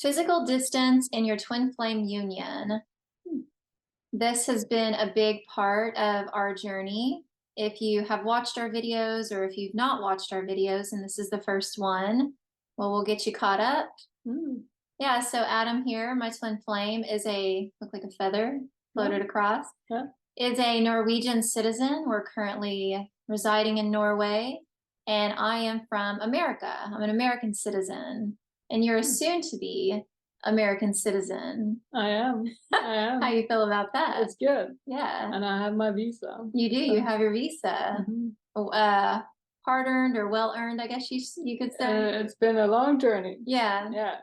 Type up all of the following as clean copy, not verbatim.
Physical distance in your twin flame union. This has been a big part of our journey. If you have watched our videos or if you've not watched our videos and this is the first one, well, we'll get you caught up. Yeah, so Adam here, my twin flame, look like a feather floated across, is a Norwegian citizen. We're currently residing in Norway, and I am from America. I'm an American citizen, and you're a soon-to-be American citizen. I am. How you feel about that? It's good. Yeah. And I have my visa. You do. You have your visa. Hard-earned or well-earned, I guess you could say. It's been a long journey. Yeah. Yeah.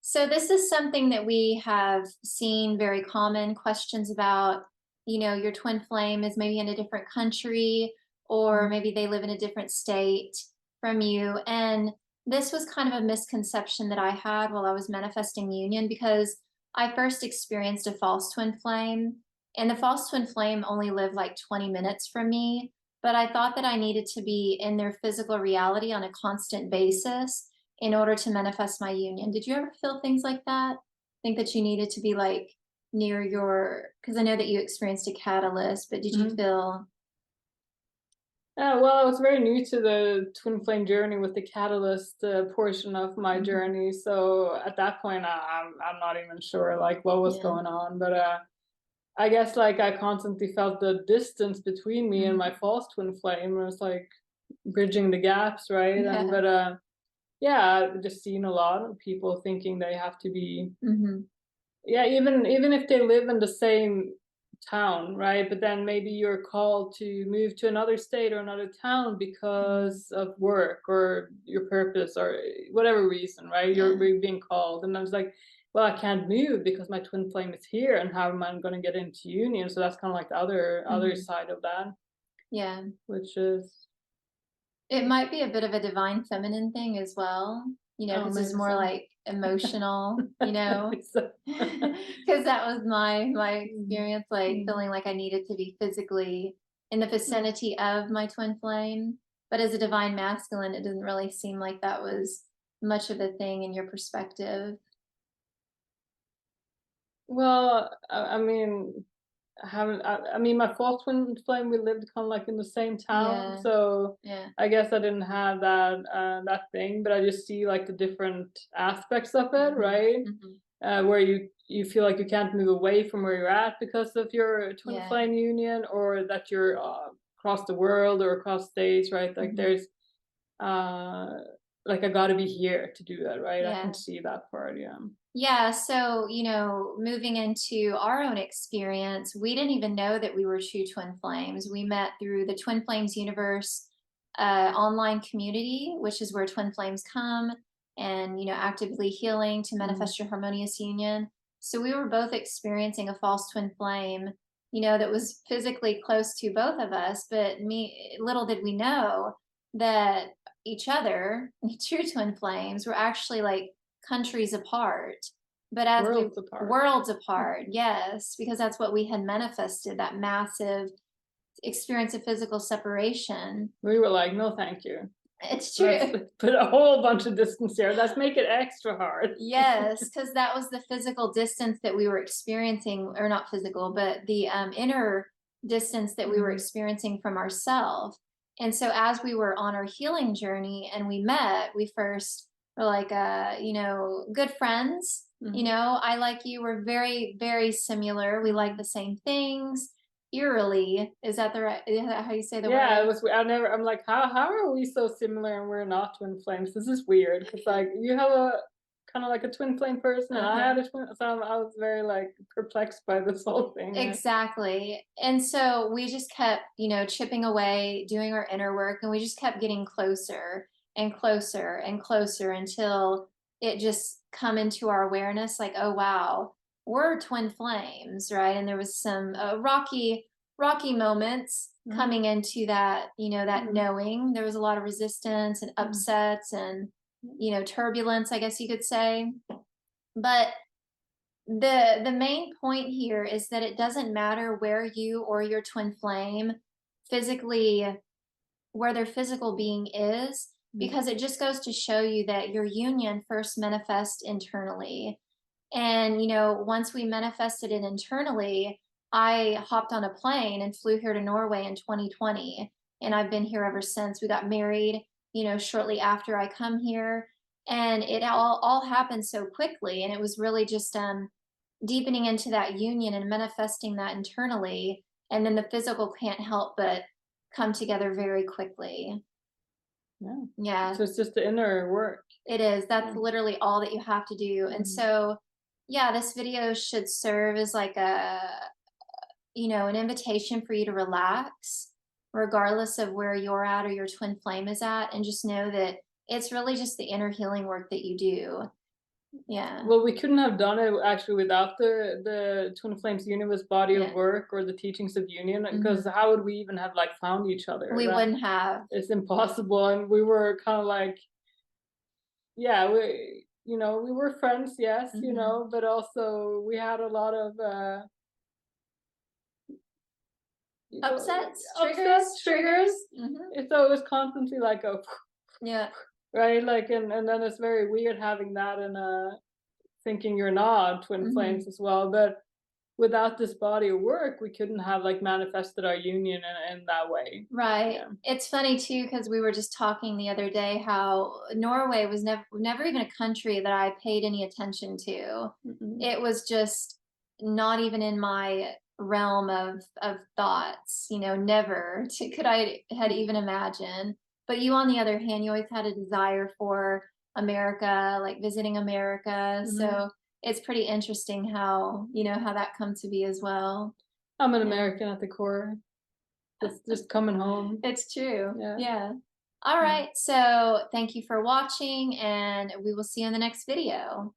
So this is something that we have seen very common questions about. You know, your twin flame is maybe in a different country, or maybe they live in a different state from you. And this was kind of a misconception that I had while I was manifesting union, because I first experienced a false twin flame, and the false twin flame only lived like 20 minutes from me. But I thought that I needed to be in their physical reality on a constant basis in order to manifest my union. Did you ever feel things like that? Think that you needed to be like near your, because I know that you experienced a catalyst, but did you feel? Well, I was very new to the twin flame journey with the catalyst portion of my journey. So at that point, I'm not even sure like what was going on. But I guess like I constantly felt the distance between me and my false twin flame. It was like bridging the gaps, right? And but yeah, I've just seen a lot of people thinking they have to be yeah, even if they live in the same town, right? But then maybe you're called to move to another state or another town because of work or your purpose or whatever reason, right? You're being called. And I was like, well, I can't move because my twin flame is here, and how am I going to get into union? So that's kind of like the other side of that. Yeah. Which is, it might be a bit of a divine feminine thing as well, you know, because it's more like emotional, you know, because that was my experience, like feeling like I needed to be physically in the vicinity of my twin flame. But as a divine masculine, it doesn't really seem like that was much of a thing in your perspective. Well, I mean, I mean, my false twin flame, we lived kind of like in the same town, so I guess I didn't have that thing, but I just see like the different aspects of it, right? Where you feel like you can't move away from where you're at because of your twin flame union, or that you're across the world or across states, right? Like there's like I got to be here to do that, right? I can see that part, Yeah, so, you know, moving into our own experience, we didn't even know that we were true twin flames. We met through the Twin Flames Universe online community, which is where twin flames come and, you know, actively healing to manifest your harmonious union. So we were both experiencing a false twin flame, you know, that was physically close to both of us, but little did we know that each other, true twin flames, were actually like countries apart, but as worlds apart, yes, because that's what we had manifested, that massive experience of physical separation. We were like, no thank you, it's true, let's put a whole bunch of distance here, let's make it extra hard. Yes, because that was the physical distance that we were experiencing, or not physical, but the inner distance that we were experiencing from ourselves. And so as we were on our healing journey and we met, we first were like, you know, good friends. You know, I like you. We're very, very similar. We like the same things. Eerily, is that how you say the word? Yeah, it was. I'm like, how are we so similar and we're not twin flames? This is weird, because like you have a kind of like a twin flame person, and I had a twin, so I was very like perplexed by this whole thing. Exactly. And so we just kept, you know, chipping away, doing our inner work, and we just kept getting closer and closer and closer until it just come into our awareness like, oh wow, we're twin flames, right? And there was some rocky moments coming into that, you know, that knowing. There was a lot of resistance and upsets and, you know, turbulence, I guess you could say. But the main point here is that it doesn't matter where you or your twin flame physically, where their physical being is. because it just goes to show you that your union first manifests internally. And, once we manifested it internally, I hopped on a plane and flew here to Norway in 2020. And I've been here ever since. We got married, shortly after I come here. And it all happened so quickly. And it was really just deepening into that union and manifesting that internally. And then the physical can't help but come together very quickly. Yeah. Yeah. So it's just the inner work. It is. That's Yeah. literally all that you have to do. And so, yeah, this video should serve as like an invitation for you to relax, regardless of where you're at or your twin flame is at, and just know that it's really just the inner healing work that you do. Yeah. Well, we couldn't have done it actually without the Twin Flames Universe body of Yeah. work or the teachings of union, because how would we even have like found each other? We wouldn't have. It's impossible, and we were kind of like, yeah, we were friends, yes, but also we had a lot of Upsets, triggers. Mhm. So it was constantly like a Yeah. right, like, and then it's very weird having that and thinking you're not twin flames as well. But without this body of work, we couldn't have like manifested our union in that way. Right. Yeah. It's funny too, because we were just talking the other day how Norway was never even a country that I paid any attention to. It was just not even in my realm of thoughts, never could I had even imagined. But you, on the other hand, you always had a desire for America, like visiting America. So it's pretty interesting how, how that come to be as well. I'm an Yeah. American at the core. Just coming home. It's true. Yeah. Yeah. All right. So thank you for watching, and we will see you in the next video.